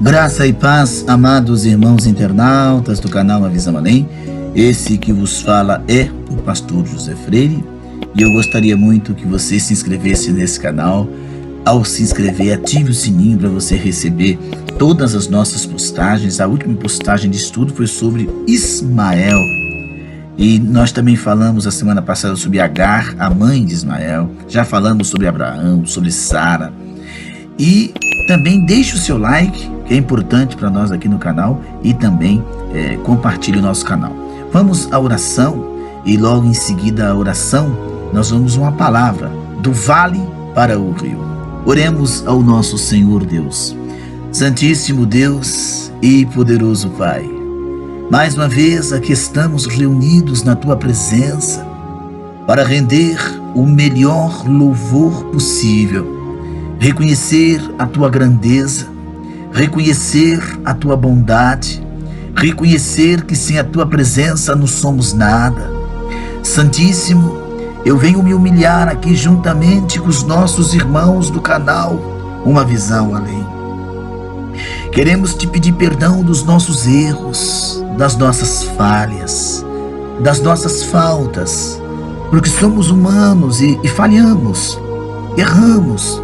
Graça e paz, amados irmãos internautas do canal A Visão Além. Esse que vos fala é o pastor José Freire e eu gostaria muito que você se inscrevesse nesse canal. Ao se inscrever, ative o sininho para você receber todas as nossas postagens. A última postagem de estudo foi sobre Ismael. E nós também falamos a semana passada sobre Agar, a mãe de Ismael. Já falamos sobre Abraão, sobre Sara. E também deixe o seu like, que é importante para nós aqui no canal. E também compartilhe o nosso canal. Vamos à oração. E logo em seguida a oração, nós vamos uma palavra do vale para o rio. Oremos ao nosso Senhor Deus. Santíssimo Deus e poderoso Pai, mais uma vez aqui estamos reunidos na Tua presença para render o melhor louvor possível, reconhecer a Tua grandeza, reconhecer a Tua bondade, reconhecer que sem a Tua presença não somos nada. Santíssimo, eu venho me humilhar aqui juntamente com os nossos irmãos do canal Uma Visão Além. Queremos te pedir perdão dos nossos erros, das nossas falhas, das nossas faltas, porque somos humanos e falhamos, erramos,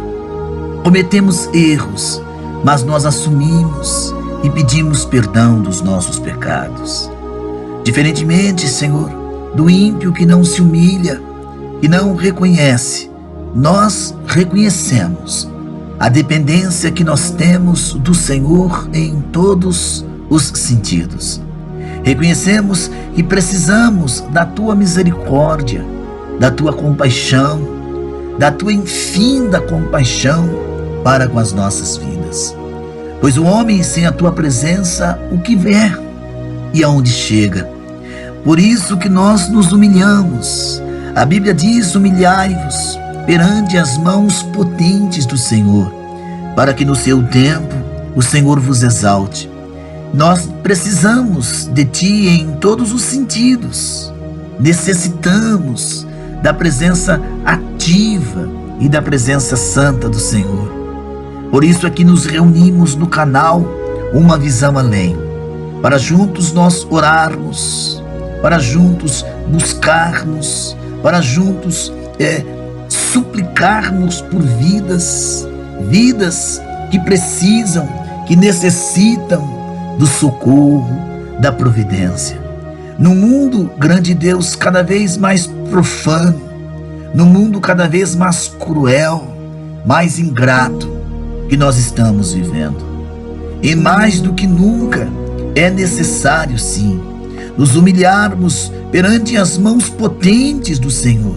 cometemos erros, mas nós assumimos e pedimos perdão dos nossos pecados. Diferentemente, Senhor, do ímpio que não se humilha, que não reconhece, nós reconhecemos a dependência que nós temos do Senhor em todos os sentidos. Reconhecemos que precisamos da Tua misericórdia, da Tua compaixão, da Tua infinda compaixão para com as nossas vidas. Pois o homem sem a Tua presença, o que vê e aonde chega? Por isso que nós nos humilhamos. A Bíblia diz: humilhai-vos perante as mãos potentes do Senhor, para que no seu tempo o Senhor vos exalte. Nós precisamos de Ti em todos os sentidos. Necessitamos da presença ativa e da presença santa do Senhor. Por isso aqui nos reunimos no canal Uma Visão Além, para juntos nós orarmos, para juntos buscarmos, para juntos suplicarmos por vidas que precisam, que necessitam do socorro, da providência. No mundo, grande Deus, cada vez mais profano, no mundo cada vez mais cruel, mais ingrato que nós estamos vivendo. E mais do que nunca é necessário, sim, nos humilharmos perante as mãos potentes do Senhor.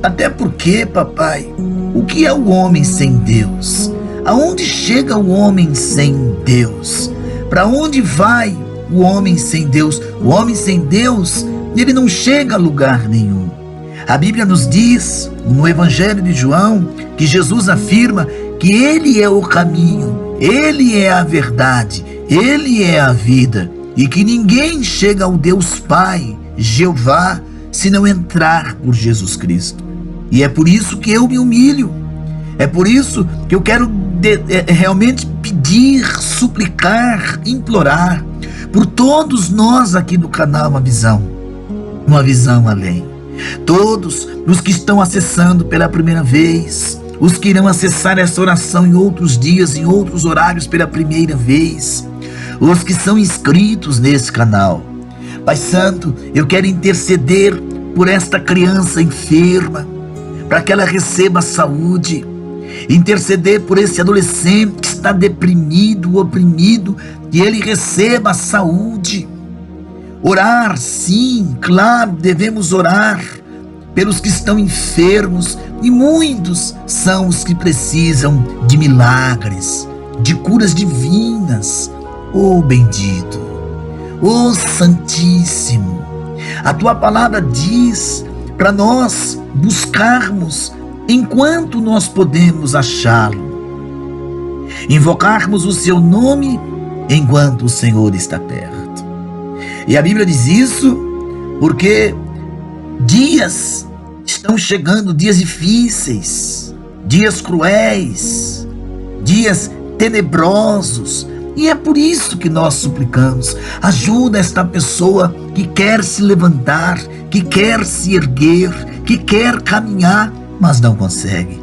Até porque, papai, o que é o homem sem Deus? Aonde chega o homem sem Deus? Para onde vai o homem sem Deus? O homem sem Deus, ele não chega a lugar nenhum. A Bíblia nos diz, no Evangelho de João, que Jesus afirma que Ele é o caminho, Ele é a verdade, Ele é a vida, e que ninguém chega ao Deus Pai, Jeová, se não entrar por Jesus Cristo. E é por isso que eu me humilho, é por isso que eu quero realmente pedir, suplicar, implorar por todos nós aqui do canal Uma Visão Além. Todos os que estão acessando pela primeira vez, os que irão acessar essa oração em outros dias, em outros horários pela primeira vez, os que são inscritos nesse canal. Pai Santo, eu quero interceder por esta criança enferma, para que ela receba saúde. Interceder por esse adolescente que está deprimido, oprimido, que ele receba saúde. Orar, sim, claro, devemos orar pelos que estão enfermos, e muitos são os que precisam de milagres, de curas divinas. Oh bendito, oh Santíssimo, a Tua palavra diz para nós buscarmos enquanto nós podemos achá-lo, invocarmos o Seu nome enquanto o Senhor está perto. E a Bíblia diz isso porque dias estão chegando, dias difíceis, dias cruéis, dias tenebrosos, E é por isso que nós suplicamos. Ajuda esta pessoa que quer se levantar, que quer se erguer, que quer caminhar, mas não consegue.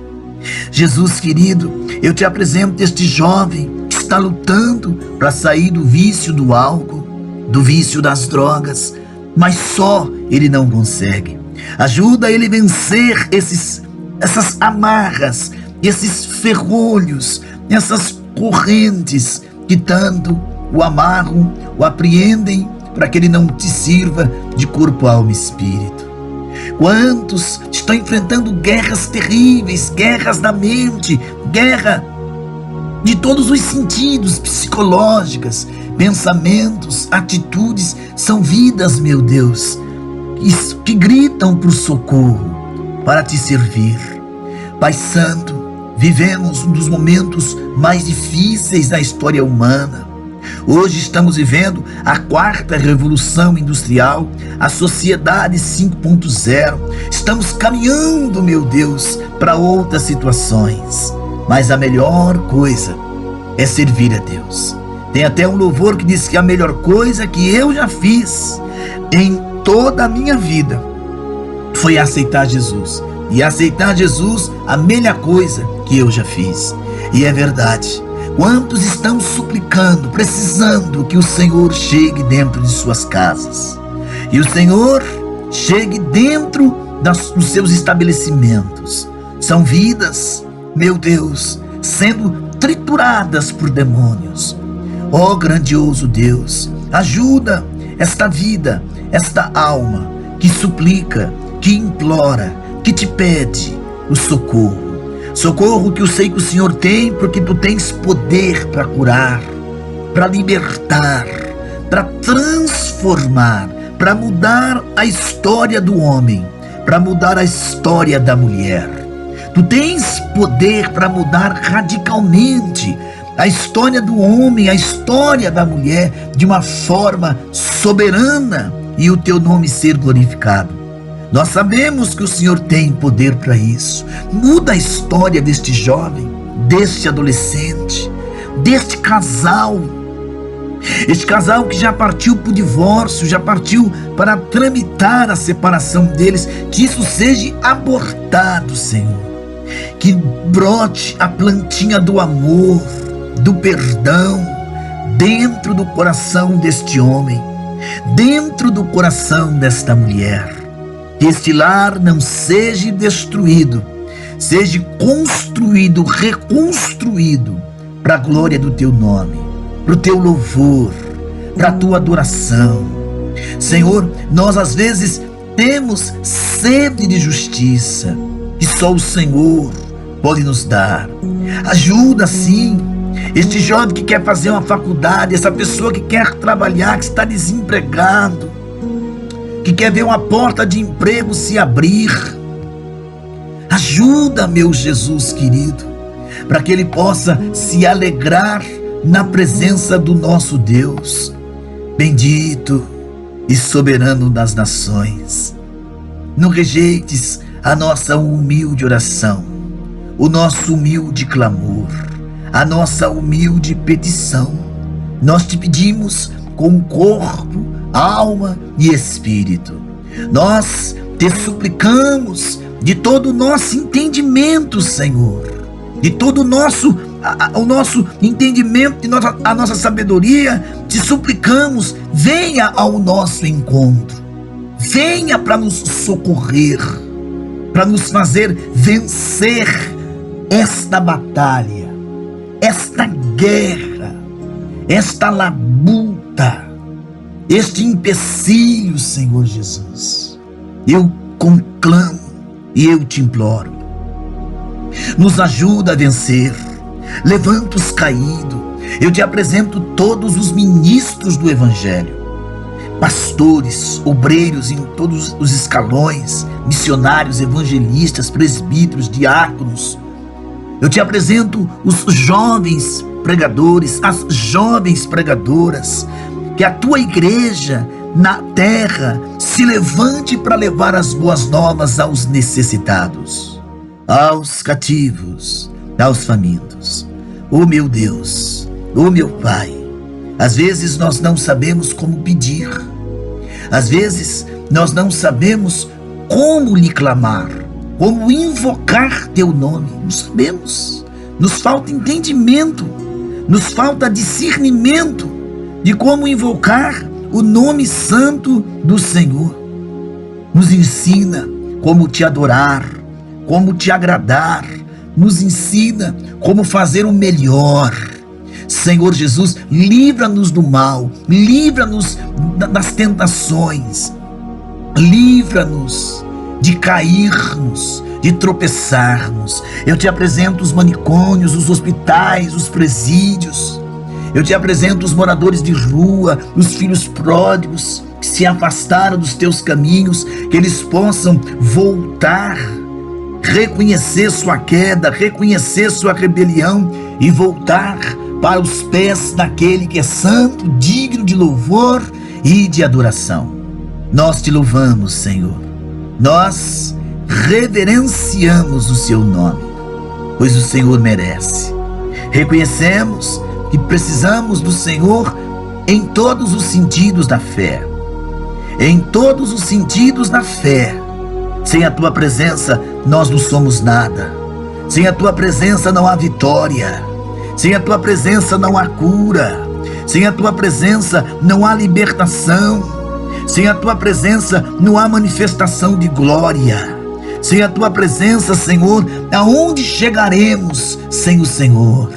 Jesus querido, eu te apresento este jovem que está lutando para sair do vício do álcool, do vício das drogas, mas só ele não consegue. Ajuda ele a vencer essas amarras, esses ferrolhos, essas correntes que tanto o amarram, o apreendem para que ele não te sirva de corpo, alma e espírito. Quantos estão enfrentando guerras terríveis, guerras da mente, guerra de todos os sentidos, psicológicas, pensamentos, atitudes, são vidas, meu Deus, que gritam por socorro, para te servir. Pai Santo, vivemos um dos momentos mais difíceis da história humana. Hoje estamos vivendo a 4ª revolução industrial, a sociedade 5.0. Estamos caminhando, meu Deus, para outras situações. Mas a melhor coisa é servir a Deus. Tem até um louvor que diz que a melhor coisa que eu já fiz em toda a minha vida foi aceitar Jesus. E aceitar Jesus, a melhor coisa que eu já fiz. E é verdade. Quantos estão suplicando, precisando que o Senhor chegue dentro de suas casas, e o Senhor chegue dentro dos seus estabelecimentos? São vidas, meu Deus, sendo trituradas por demônios. Ó grandioso Deus, ajuda esta vida, esta alma que suplica, que implora, que te pede o socorro. Socorro que eu sei que o Senhor tem, porque tu tens poder para curar, para libertar, para transformar, para mudar a história do homem, para mudar a história da mulher. Tu tens poder para mudar radicalmente a história do homem, a história da mulher, de uma forma soberana, e o teu nome ser glorificado. Nós sabemos que o Senhor tem poder para isso. Muda a história deste jovem, deste adolescente, deste casal. Este casal que já partiu para o divórcio, já partiu para tramitar a separação deles. Que isso seja abortado, Senhor. Que brote a plantinha do amor, do perdão, dentro do coração deste homem, dentro do coração desta mulher. Que este lar não seja destruído, seja construído, reconstruído, para a glória do teu nome, para o teu louvor, para a tua adoração. Senhor, nós às vezes temos sede de justiça, que só o Senhor pode nos dar. Ajuda sim este jovem que quer fazer uma faculdade, essa pessoa que quer trabalhar, que está desempregado, que quer ver uma porta de emprego se abrir. Ajuda, meu Jesus querido, para que ele possa se alegrar na presença do nosso Deus, bendito e soberano das nações. Não rejeites a nossa humilde oração, o nosso humilde clamor, a nossa humilde petição. Nós te pedimos com corpo, alma e espírito. Nós te suplicamos de todo o nosso entendimento, Senhor, de todo o nosso entendimento, a nossa sabedoria. Te suplicamos, venha ao nosso encontro, venha para nos socorrer, para nos fazer vencer esta batalha, esta guerra, esta labuta, este empecilho, Senhor Jesus. Eu conclamo e eu te imploro, nos ajuda a vencer. Levanta os caídos. Eu te apresento todos os ministros do Evangelho, pastores, obreiros em todos os escalões, missionários, evangelistas, presbíteros, diáconos. Eu te apresento os jovens pregadores, as jovens pregadoras. Que a tua igreja na terra se levante para levar as boas novas aos necessitados, aos cativos, aos famintos. Ó meu Deus, ó meu Pai, Às vezes nós não sabemos como pedir. Às vezes nós não sabemos como lhe clamar, como invocar teu nome. Não sabemos. Nos falta entendimento, nos falta discernimento de como invocar o nome santo do Senhor. Nos ensina como te adorar, como te agradar, nos ensina como fazer o melhor. Senhor Jesus, livra-nos do mal, livra-nos das tentações, livra-nos de cairmos, de tropeçarmos. Eu te apresento os manicômios, os hospitais, os presídios. Eu te apresento os moradores de rua, os filhos pródigos que se afastaram dos teus caminhos, que eles possam voltar, reconhecer sua queda, reconhecer sua rebelião e voltar para os pés daquele que é santo, digno de louvor e de adoração. Nós te louvamos, Senhor. Nós reverenciamos o seu nome, pois o Senhor merece. Reconhecemos que precisamos do Senhor em todos os sentidos da fé. Em todos os sentidos da fé. Sem a tua presença, nós não somos nada. Sem a tua presença não há vitória. Sem a tua presença não há cura. Sem a tua presença não há libertação. Sem a tua presença não há manifestação de glória. Sem a tua presença, Senhor, aonde chegaremos sem o Senhor?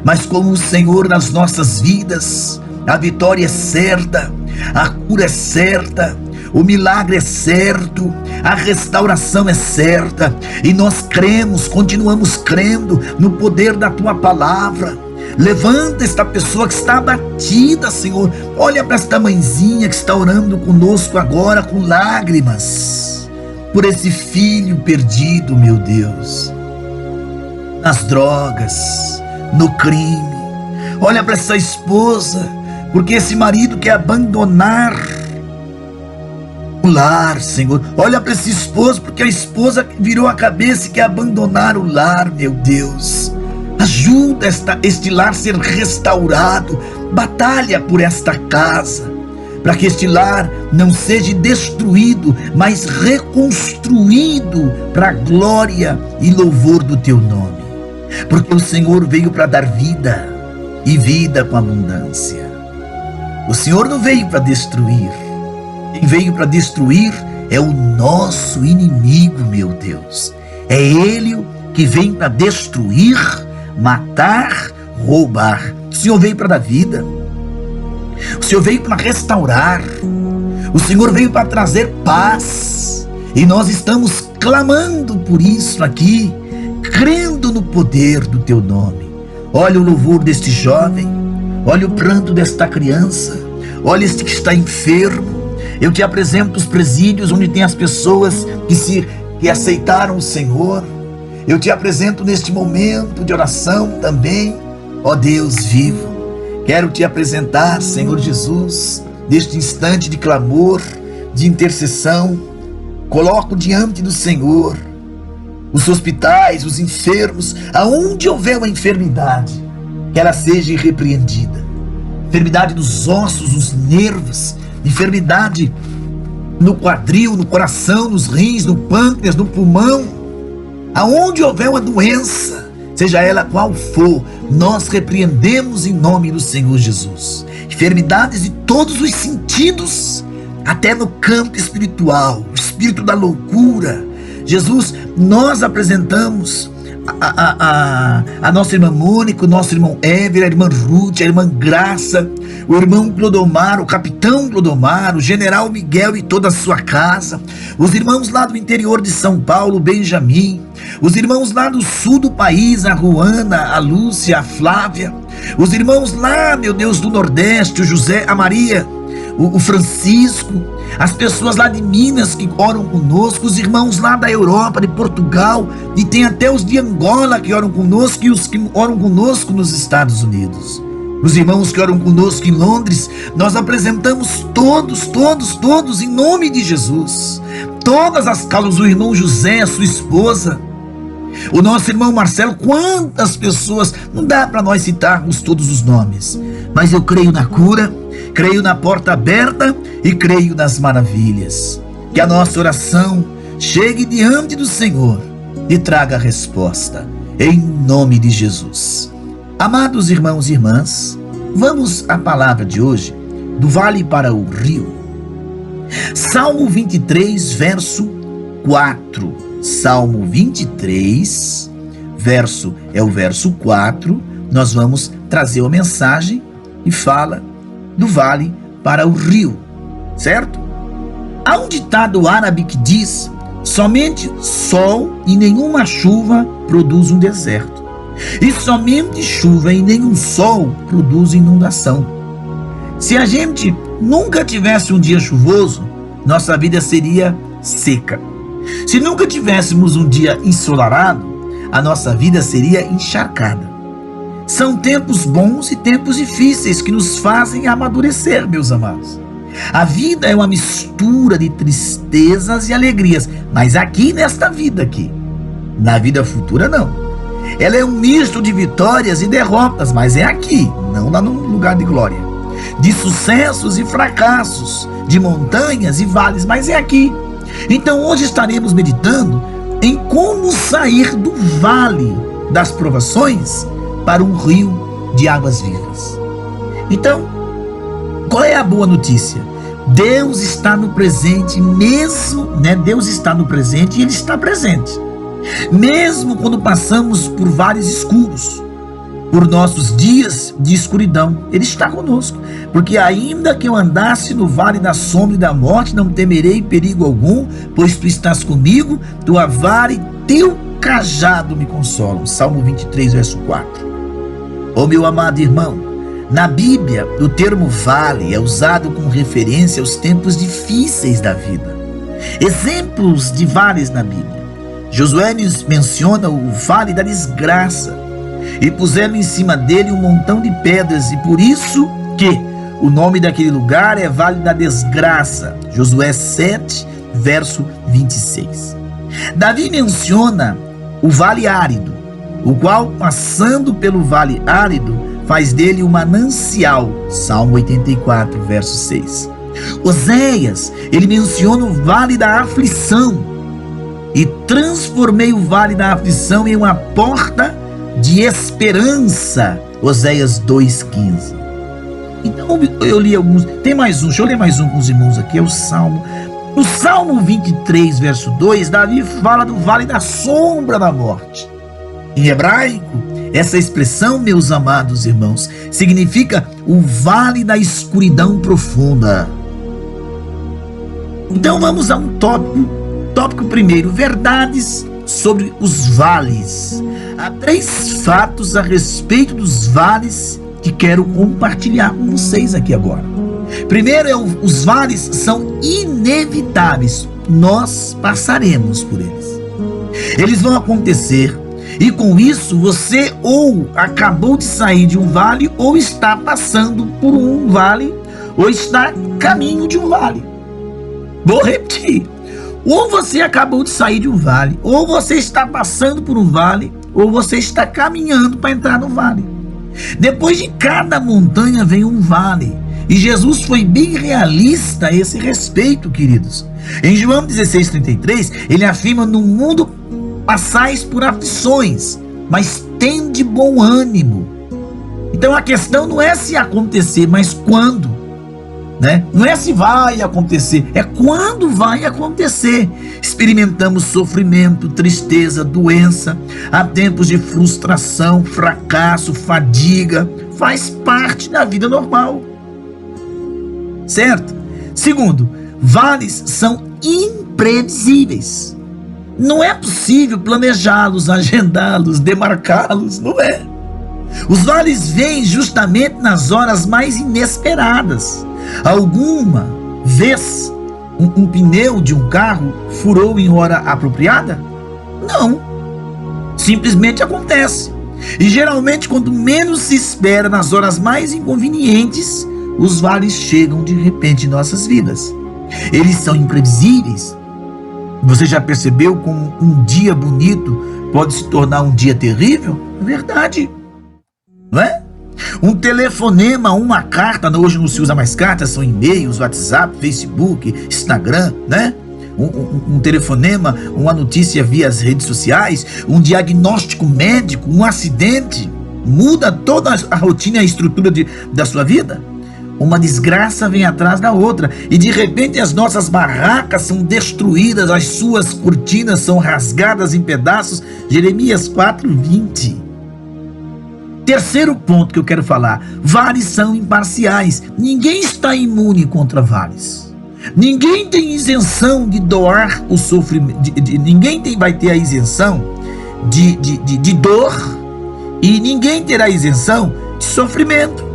Mas com o Senhor nas nossas vidas, a vitória é certa, a cura é certa, o milagre é certo, a restauração é certa, e nós cremos, continuamos crendo no poder da tua palavra. Levanta esta pessoa que está abatida, Senhor. Olha para esta mãezinha que está orando conosco agora com lágrimas, por esse filho perdido, meu Deus, nas drogas, no crime. Olha para essa esposa, porque esse marido quer abandonar o lar, Senhor. Olha para esse esposo, porque a esposa virou a cabeça e quer abandonar o lar, meu Deus. Ajuda este lar a ser restaurado. Batalha por esta casa, para que este lar não seja destruído, mas reconstruído para a glória e louvor do teu nome. Porque o Senhor veio para dar vida, e vida com abundância. O Senhor não veio para destruir. Quem veio para destruir é o nosso inimigo, meu Deus. É ele que vem para destruir, matar, roubar. O Senhor veio para dar vida. O Senhor veio para restaurar. O Senhor veio para trazer paz. E nós estamos clamando por isso aqui, crendo no poder do teu nome. Olha o louvor deste jovem, olha o pranto desta criança, olha este que está enfermo. Eu te apresento os presídios onde tem as pessoas que aceitaram o Senhor. Eu te apresento neste momento de oração também, ó Deus vivo. Quero te apresentar, Senhor Jesus, neste instante de clamor, de intercessão. Coloco diante do Senhor os hospitais, os enfermos, aonde houver uma enfermidade, que ela seja irrepreendida. Enfermidade dos ossos, dos nervos, enfermidade no quadril, no coração, nos rins, no pâncreas, no pulmão. Aonde houver uma doença, seja ela qual for, nós repreendemos em nome do Senhor Jesus. Enfermidades de todos os sentidos, até no campo espiritual, o espírito da loucura. Jesus, nós apresentamos a nossa irmã Mônica, o nosso irmão Éver, a irmã Ruth, a irmã Graça, o irmão Clodomar, o capitão Clodomar, o general Miguel e toda a sua casa, os irmãos lá do interior de São Paulo, Benjamin, os irmãos lá do sul do país, a Ruana, a Lúcia, a Flávia, os irmãos lá, meu Deus, do Nordeste, o José, a Maria, o Francisco, as pessoas lá de Minas que oram conosco, os irmãos lá da Europa, de Portugal, e tem até os de Angola que oram conosco, e os que oram conosco nos Estados Unidos, os irmãos que oram conosco em Londres. Nós apresentamos todos em nome de Jesus, todas as causas, o irmão José, a sua esposa, O nosso irmão Marcelo, quantas pessoas, não dá para nós citarmos todos os nomes, mas eu creio na cura, creio na porta aberta e creio nas maravilhas. Que a nossa oração chegue diante do Senhor e traga a resposta, em nome de Jesus. Amados irmãos e irmãs, vamos à palavra de hoje, do vale para o rio. Salmo 23, verso 4. Salmo 23, é o verso 4, nós vamos trazer uma mensagem e fala do vale para o rio, certo? Há um ditado árabe que diz: somente sol e nenhuma chuva produz um deserto, e somente chuva e nenhum sol produz inundação. Se a gente nunca tivesse um dia chuvoso, nossa vida seria seca. Se nunca tivéssemos um dia ensolarado, a nossa vida seria encharcada. São tempos bons e tempos difíceis que nos fazem amadurecer, meus amados. A vida é uma mistura de tristezas e alegrias, mas aqui nesta vida aqui. Na vida futura não. Ela é um misto de vitórias e derrotas, mas é aqui, não lá no lugar de glória. De sucessos e fracassos, de montanhas e vales, mas é aqui. Então hoje estaremos meditando em como sair do vale das provações para um rio de águas vivas. Então, qual é a boa notícia? Deus está no presente mesmo, Deus está no presente e Ele está presente. Mesmo quando passamos por vales escuros, por nossos dias de escuridão, Ele está conosco. Porque ainda que eu andasse no vale da sombra e da morte, não temerei perigo algum, pois Tu estás comigo, Tua vara e Teu cajado me consolam. Salmo 23, verso 4. Ô meu amado irmão, na Bíblia, o termo vale é usado com referência aos tempos difíceis da vida. Exemplos de vales na Bíblia. Josué menciona o vale da desgraça, e puseram em cima dele um montão de pedras, e por isso que o nome daquele lugar é Vale da Desgraça. Josué 7, verso 26. Davi menciona o vale árido, o qual, passando pelo vale árido, faz dele um manancial. Salmo 84, verso 6. Oséias, ele menciona o vale da aflição, e transformei o vale da aflição em uma porta de esperança. Oséias 2,15. Então eu li alguns, tem mais um, deixa eu ler mais um com os irmãos aqui, é o Salmo. No Salmo 23, verso 2, Davi fala do vale da sombra da morte. Em hebraico, essa expressão, meus amados irmãos, significa o vale da escuridão profunda. Então vamos a um tópico primeiro, verdades sobre os vales. Há 3 fatos a respeito dos vales que quero compartilhar com vocês aqui agora. Primeiro, os vales são inevitáveis, nós passaremos por eles. Eles vão acontecer, e com isso você ou acabou de sair de um vale, ou está passando por um vale, ou está a caminho de um vale. Vou repetir. Ou você acabou de sair de um vale, ou você está passando por um vale, ou você está caminhando para entrar no vale. Depois de cada montanha vem um vale. E Jesus foi bem realista a esse respeito, queridos. Em João 16,33, ele afirma: no mundo passais por aflições, mas tende bom ânimo. Então a questão não é se acontecer, mas quando. Não é se vai acontecer, é quando vai acontecer. Experimentamos sofrimento, tristeza, doença, há tempos de frustração, fracasso, fadiga, faz parte da vida normal, certo? Segundo, vales são imprevisíveis. Não é possível planejá-los, agendá-los, demarcá-los, não é. Os vales vêm justamente nas horas mais inesperadas. Alguma vez um pneu de um carro furou em hora apropriada? Não. Simplesmente acontece. E geralmente, quando menos se espera, nas horas mais inconvenientes, os vales chegam de repente em nossas vidas. Eles são imprevisíveis. Você já percebeu como um dia bonito pode se tornar um dia terrível? É verdade, não é? Um telefonema, uma carta, hoje não se usa mais cartas, são e-mails, WhatsApp, Facebook, Instagram, né? Um telefonema, uma notícia via as redes sociais, um diagnóstico médico, um acidente, muda toda a rotina e a estrutura da sua vida. Uma desgraça vem atrás da outra e de repente as nossas barracas são destruídas, as suas cortinas são rasgadas em pedaços. Jeremias 4:20. Terceiro ponto que eu quero falar: vales são imparciais. Ninguém está imune contra vales. Ninguém tem isenção de doar o sofrimento. Ninguém vai ter a isenção de dor, e ninguém terá isenção de sofrimento,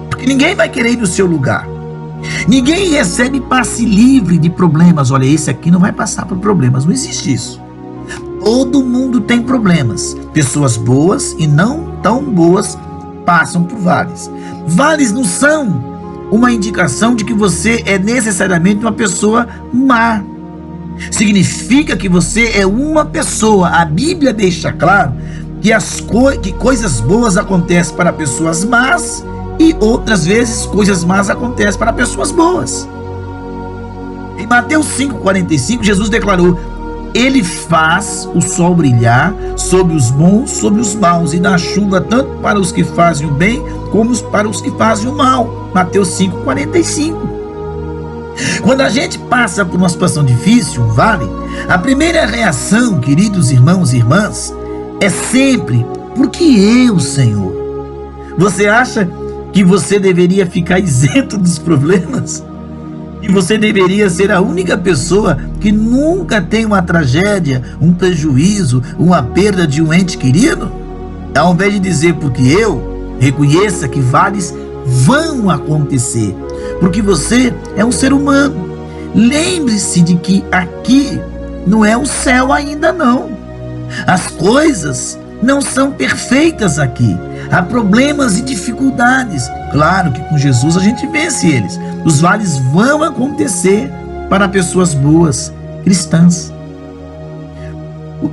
porque ninguém vai querer ir no seu lugar. Ninguém recebe passe livre de problemas. Olha, esse aqui não vai passar por problemas. Não existe isso. Todo mundo tem problemas. Pessoas boas e não tão boas passam por vales. Vales não são uma indicação de que você é necessariamente uma pessoa má. Significa que você é uma pessoa. A Bíblia deixa claro que coisas boas acontecem para pessoas más e outras vezes coisas más acontecem para pessoas boas. Em Mateus 5:45, Jesus declarou: Ele faz o sol brilhar sobre os bons, sobre os maus, e dá chuva tanto para os que fazem o bem, como para os que fazem o mal. Mateus 5:45. Quando a gente passa por uma situação difícil, um vale, a primeira reação, queridos irmãos e irmãs, é sempre: por que eu, Senhor? Você acha que você deveria ficar isento dos problemas? E você deveria ser a única pessoa que nunca tem uma tragédia, um prejuízo, uma perda de um ente querido? Ao invés de dizer porque eu, reconheça que vales vão acontecer, porque você é um ser humano. Lembre-se de que aqui não é o céu ainda não. As coisas não são perfeitas aqui. Há problemas e dificuldades. Claro que com Jesus a gente vence eles. Os vales vão acontecer para pessoas boas, cristãs.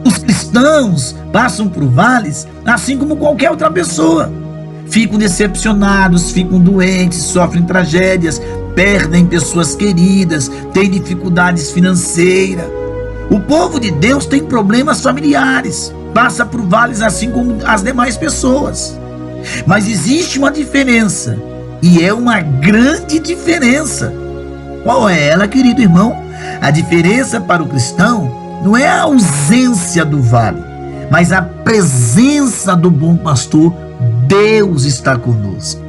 Os cristãos passam por vales assim como qualquer outra pessoa. Ficam decepcionados, ficam doentes, sofrem tragédias, perdem pessoas queridas, têm dificuldades financeiras. O povo de Deus tem problemas familiares, passa por vales assim como as demais pessoas. Mas existe uma diferença, e é uma grande diferença. Qual é ela, querido irmão? A diferença para o cristão não é a ausência do vale, mas a presença do bom pastor. Deus está conosco.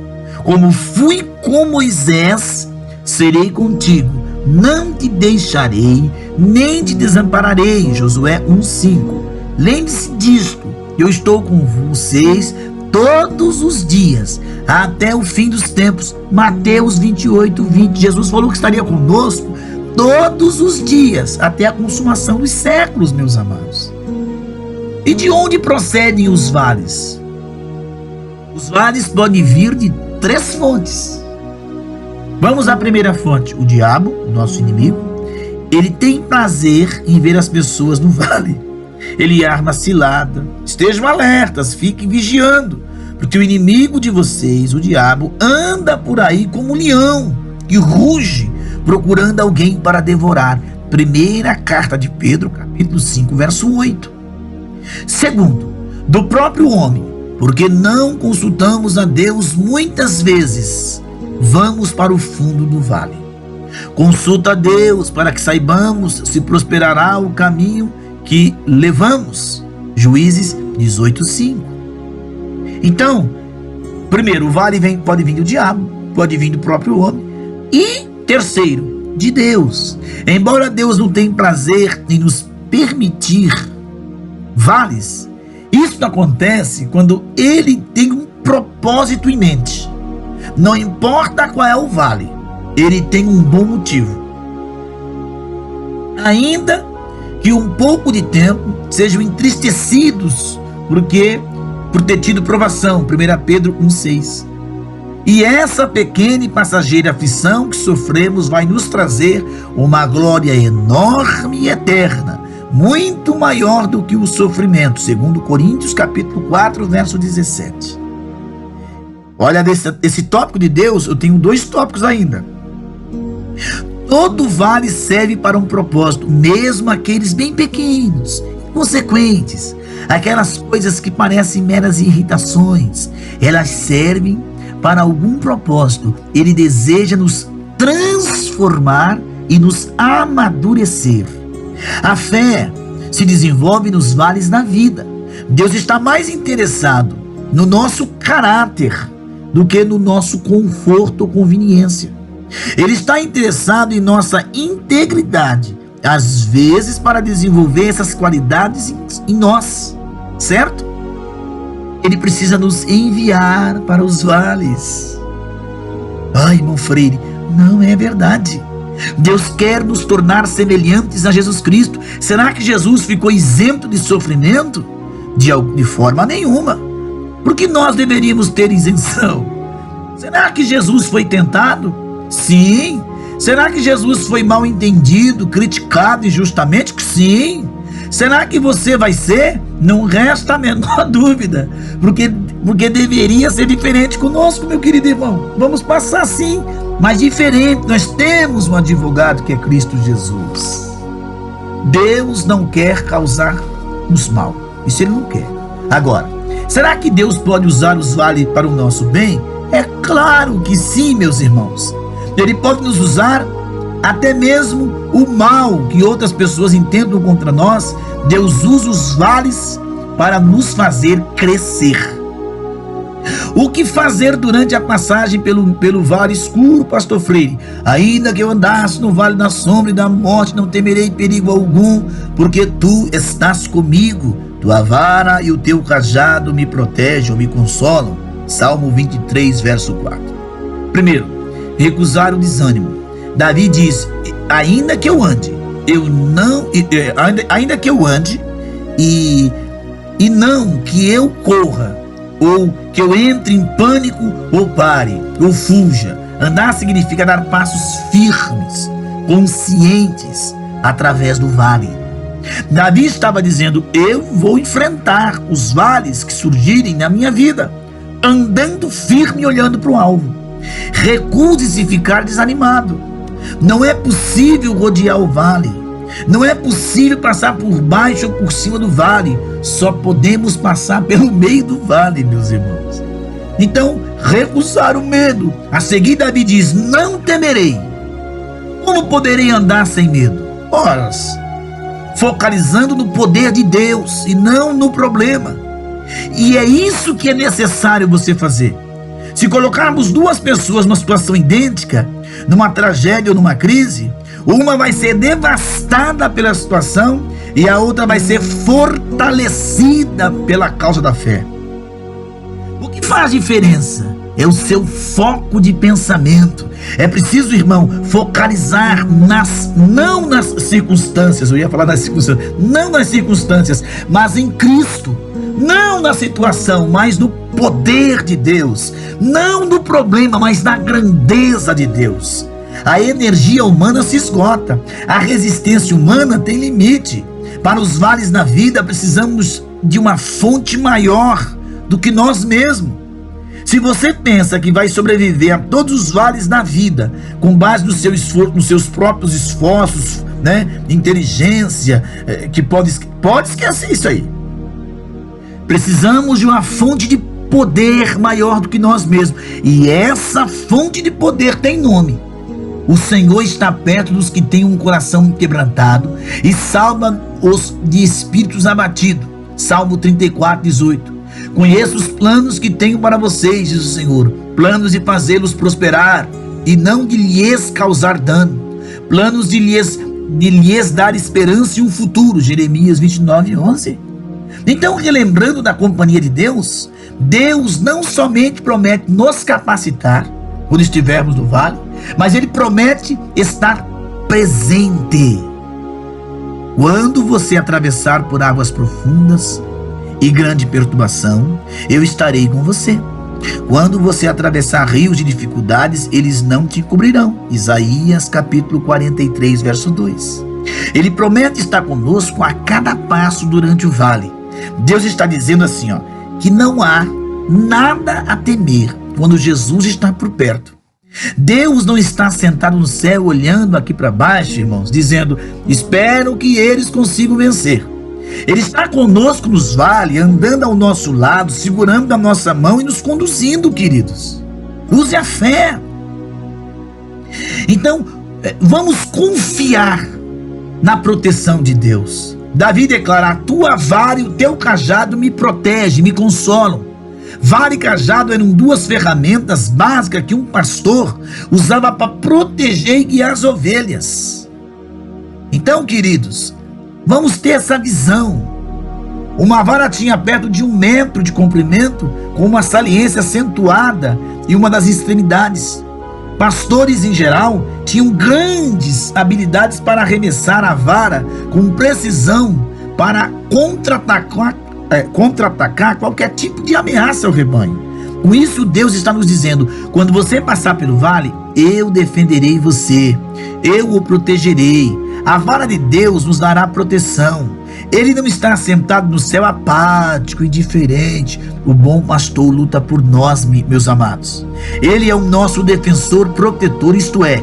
Como fui com Moisés, serei contigo. Não te deixarei, nem te desampararei. Josué 1:5. Lembre-se disto. Eu estou com vocês todos os dias, até o fim dos tempos. Mateus 28:20. Jesus falou que estaria conosco todos os dias, até a consumação dos séculos, meus amados. E de onde procedem os vales? Os vales podem vir de 3 fontes. Vamos à primeira fonte. O diabo, o nosso inimigo, ele tem prazer em ver as pessoas no vale. Ele arma cilada. Estejam alertas, fiquem vigiando, porque o inimigo de vocês, o diabo, anda por aí como um leão que ruge, procurando alguém para devorar. Primeira carta de Pedro, capítulo 5, verso 8. Segundo, do próprio homem, porque não consultamos a Deus muitas vezes, vamos para o fundo do vale. Consulta a Deus para que saibamos se prosperará o caminho que levamos. Juízes 18:5. Então, primeiro, o vale pode vir do diabo, pode vir do próprio homem. E terceiro, de Deus. Embora Deus não tenha prazer em nos permitir vales, isso acontece quando ele tem um propósito em mente. Não importa qual é o vale, ele tem um bom motivo. Ainda que um pouco de tempo sejam entristecidos por ter tido provação. 1 Pedro 1:6. E essa pequena e passageira aflição que sofremos vai nos trazer uma glória enorme e eterna, muito maior do que o sofrimento, segundo Coríntios capítulo 4, verso 17. Olha, desse tópico de Deus, eu tenho 2 tópicos ainda. Todo vale serve para um propósito, mesmo aqueles bem pequenos, inconsequentes, aquelas coisas que parecem meras irritações, elas servem para algum propósito. Ele deseja nos transformar e nos amadurecer. A fé se desenvolve nos vales da vida. Deus está mais interessado no nosso caráter do que no nosso conforto ou conveniência. Ele está interessado em nossa integridade, às vezes para desenvolver essas qualidades em nós, certo? Ele precisa nos enviar para os vales. Ai, irmão Freire, não é verdade. Deus quer nos tornar semelhantes a Jesus Cristo. Será que Jesus ficou isento de sofrimento? De forma nenhuma. Por que nós deveríamos ter isenção? Será que Jesus foi tentado? Sim. Será que Jesus foi mal entendido, criticado injustamente? Sim. Será que você vai ser? Não resta a menor dúvida, porque deveria ser diferente conosco, meu querido irmão. Vamos passar sim, mas diferente. Nós temos um advogado que é Cristo Jesus. Deus não quer causar-nos mal, isso Ele não quer. Agora, será que Deus pode usar os vales para o nosso bem? É claro que sim, meus irmãos. Ele pode nos usar até mesmo o mal que outras pessoas intentam contra nós. Deus usa os vales para nos fazer crescer. O que fazer durante a passagem pelo vale escuro, pastor Freire? Ainda que eu andasse no vale da sombra e da morte, não temerei perigo algum, porque tu estás comigo. Tua vara e o teu cajado me protegem ou me consolam. Salmo 23, verso 4. Primeiro, recusar o desânimo. Davi diz: ainda que eu ande, ainda que eu ande e não que eu corra, ou que eu entre em pânico, ou pare, ou fuja. Andar significa dar passos firmes, conscientes, através do vale. Davi estava dizendo: eu vou enfrentar os vales que surgirem na minha vida, andando firme e olhando para o alvo. Recuse-se ficar desanimado. Não é possível rodear o vale. Não é possível passar por baixo ou por cima do vale. Só podemos passar pelo meio do vale, meus irmãos. Então, recusar o medo. A seguir, Davi diz: não temerei. Como poderei andar sem medo? Ora, focalizando no poder de Deus e não no problema. E é isso que é necessário você fazer. Se colocarmos 2 pessoas numa situação idêntica, numa tragédia ou numa crise, uma vai ser devastada pela situação e a outra vai ser fortalecida pela causa da fé. O que faz diferença é o seu foco de pensamento. É preciso, irmão, focalizar não nas circunstâncias, eu ia falar nas circunstâncias, não nas circunstâncias, mas em Cristo. Não na situação, mas no poder de Deus. Não no problema, mas na grandeza de Deus. A energia humana se esgota. A resistência humana tem limite. Para os vales na vida, precisamos de uma fonte maior do que nós mesmos. Se você pensa que vai sobreviver a todos os vales na vida com base no seu esforço, nos seus próprios esforços, inteligência, que pode esquecer isso aí. Precisamos de uma fonte de poder maior do que nós mesmos. E essa fonte de poder tem nome. O Senhor está perto dos que têm um coração quebrantado e salva os de espíritos abatidos. Salmo 34, 18. Conheço os planos que tenho para vocês, diz o Senhor. Planos de fazê-los prosperar e não de lhes causar dano. Planos de lhes dar esperança e um futuro. Jeremias 29, 11. Então, relembrando da companhia de Deus, Deus não somente promete nos capacitar quando estivermos no vale, mas Ele promete estar presente. Quando você atravessar por águas profundas e grande perturbação, eu estarei com você. Quando você atravessar rios de dificuldades, eles não te cobrirão. Isaías capítulo 43, verso 2. Ele promete estar conosco a cada passo durante o vale. Deus está dizendo assim, que não há nada a temer quando Jesus está por perto. Deus não está sentado no céu olhando aqui para baixo, irmãos, dizendo: espero que eles consigam vencer. Ele está conosco nos vales, andando ao nosso lado, segurando a nossa mão e nos conduzindo, queridos. Use a fé. Então, vamos confiar na proteção de Deus. Davi declara: a tua vara e o teu cajado me protegem, me consolam. Vara e cajado eram duas ferramentas básicas que um pastor usava para proteger e guiar as ovelhas. Então, queridos, vamos ter essa visão. Uma vara tinha perto de 1 metro de comprimento, com uma saliência acentuada em uma das extremidades. Pastores em geral tinham grandes habilidades para arremessar a vara com precisão para contra-atacar qualquer tipo de ameaça ao rebanho. Com isso, Deus está nos dizendo: quando você passar pelo vale, eu defenderei você, eu o protegerei. A vara de Deus nos dará proteção. Ele não está sentado no céu apático, indiferente. O bom pastor luta por nós, meus amados. Ele é o nosso defensor protetor, isto é,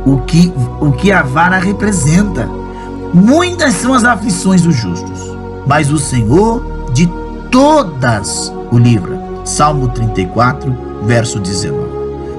o que a vara representa. Muitas são as aflições dos justos, mas o Senhor de todas o livra. Salmo 34, verso 19.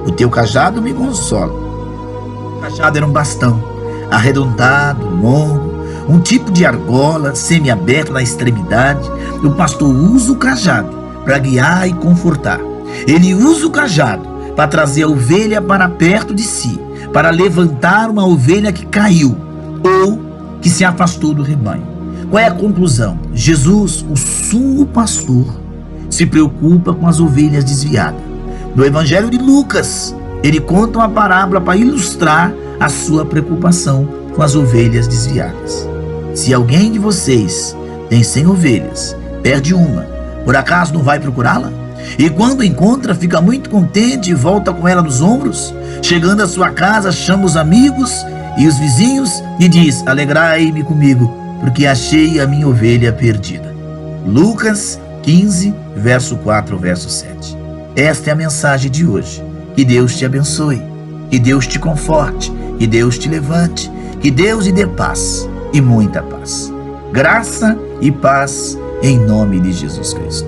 O teu cajado me consola. O cajado era um bastão arredondado, longo, um tipo de argola semi-aberta na extremidade. O pastor usa o cajado para guiar e confortar. Ele usa o cajado para trazer a ovelha para perto de si, para levantar uma ovelha que caiu ou que se afastou do rebanho. Qual é a conclusão? Jesus, o sumo pastor, se preocupa com as ovelhas desviadas. No Evangelho de Lucas, ele conta uma parábola para ilustrar a sua preocupação com as ovelhas desviadas. Se alguém de vocês tem 100 ovelhas, perde uma, por acaso não vai procurá-la? E quando encontra, fica muito contente e volta com ela nos ombros? Chegando à sua casa, chama os amigos e os vizinhos e diz: alegrai-me comigo, porque achei a minha ovelha perdida. Lucas 15, verso 4 ao verso 7. Esta é a mensagem de hoje. Que Deus te abençoe, que Deus te conforte, que Deus te levante, que Deus lhe dê paz e muita paz. Graça e paz em nome de Jesus Cristo.